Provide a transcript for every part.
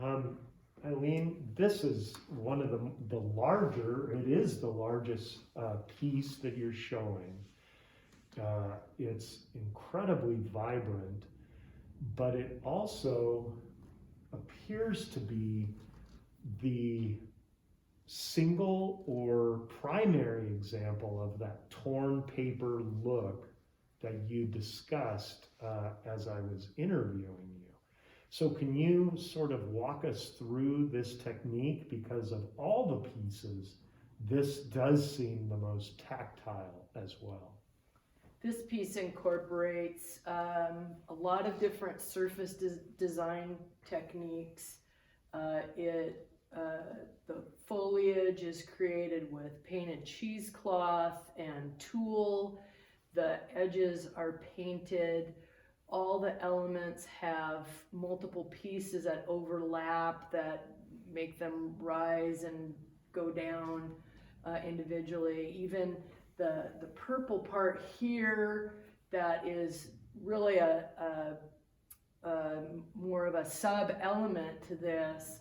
Eileen, this is one of the larger, it is the largest piece that you're showing. It's incredibly vibrant, but it also appears to be the single or primary example of that torn paper look that you discussed as I was interviewing you. So can you sort of walk us through this technique? Because of all the pieces, this does seem the most tactile as well. This piece incorporates a lot of different surface design techniques. The foliage is created with painted cheesecloth and tulle. The edges are painted. All the elements have multiple pieces that overlap that make them rise and go down individually. Even the purple part here that is really a more of a sub element to this.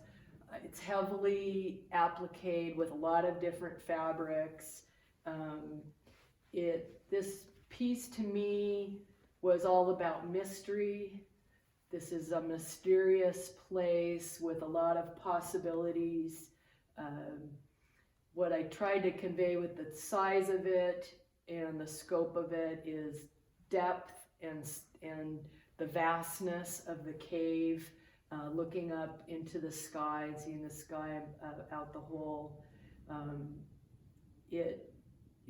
It's heavily appliqued with a lot of different fabrics. This piece to me was all about mystery. This is a mysterious place with a lot of possibilities. What I tried to convey with the size of it and the scope of it is depth and the vastness of the cave, looking up into the sky and seeing the sky out the hole.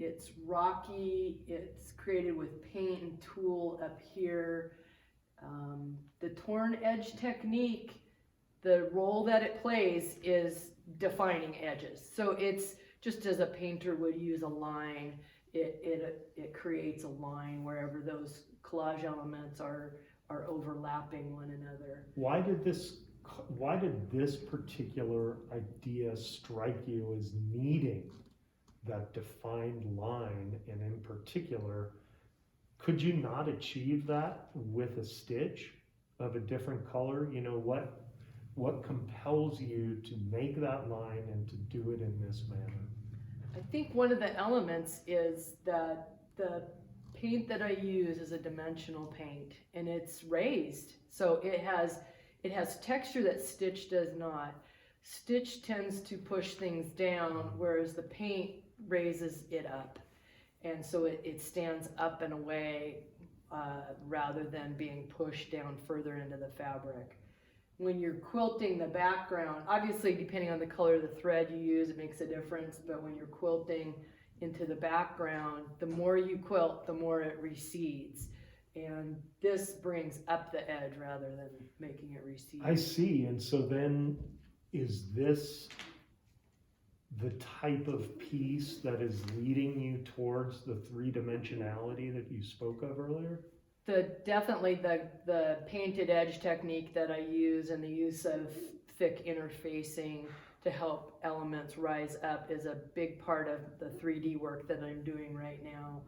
It's rocky, it's created with paint and tulle up here. The torn edge technique, the role that it plays is defining edges. So it's just as a painter would use a line, it creates a line wherever those collage elements are overlapping one another. Why did this particular idea strike you as needing that defined line, and in particular, could you not achieve that with a stitch of a different color? You know, what compels you to make that line and to do it in this manner? I think one of the elements is that the paint that I use is a dimensional paint, and it's raised, so it has texture that stitch does not. Stitch tends to push things down, whereas the paint raises it up, and so it stands up and away rather than being pushed down further into the fabric. When you're quilting the background, obviously depending on the color of the thread you use, it makes a difference, but when you're quilting into the background, the more you quilt, the more it recedes. And this brings up the edge rather than making it recede. I see, and so then is this the type of piece that is leading you towards the three-dimensionality that you spoke of earlier? Definitely the painted edge technique that I use and the use of thick interfacing to help elements rise up is a big part of the 3D work that I'm doing right now.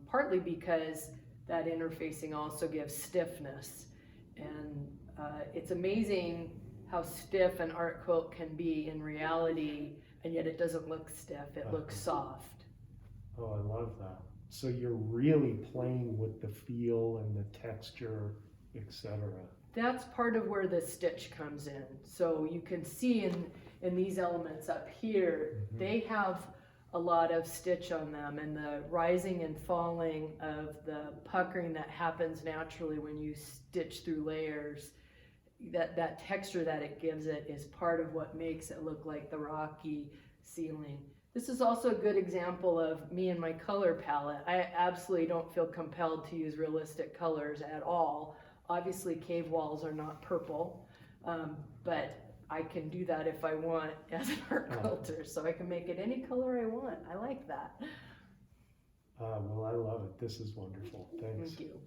Partly because that interfacing also gives stiffness, and it's amazing how stiff an art quilt can be in reality, and yet it doesn't look stiff, it looks soft. Oh, I love that. So you're really playing with the feel and the texture, etc. That's part of where the stitch comes in. So you can see in these elements up here, they have a lot of stitch on them, and the rising and falling of the puckering that happens naturally when you stitch through layers, that texture that it gives it is part of what makes it look like the rocky ceiling. This is also a good example of me and my color palette. I absolutely don't feel compelled to use realistic colors at all. Obviously cave walls are not purple, but I can do that if I want as an art quilter, so I can make it any color I want. I like that. Well, I love it. This is wonderful. Thanks. Thank you.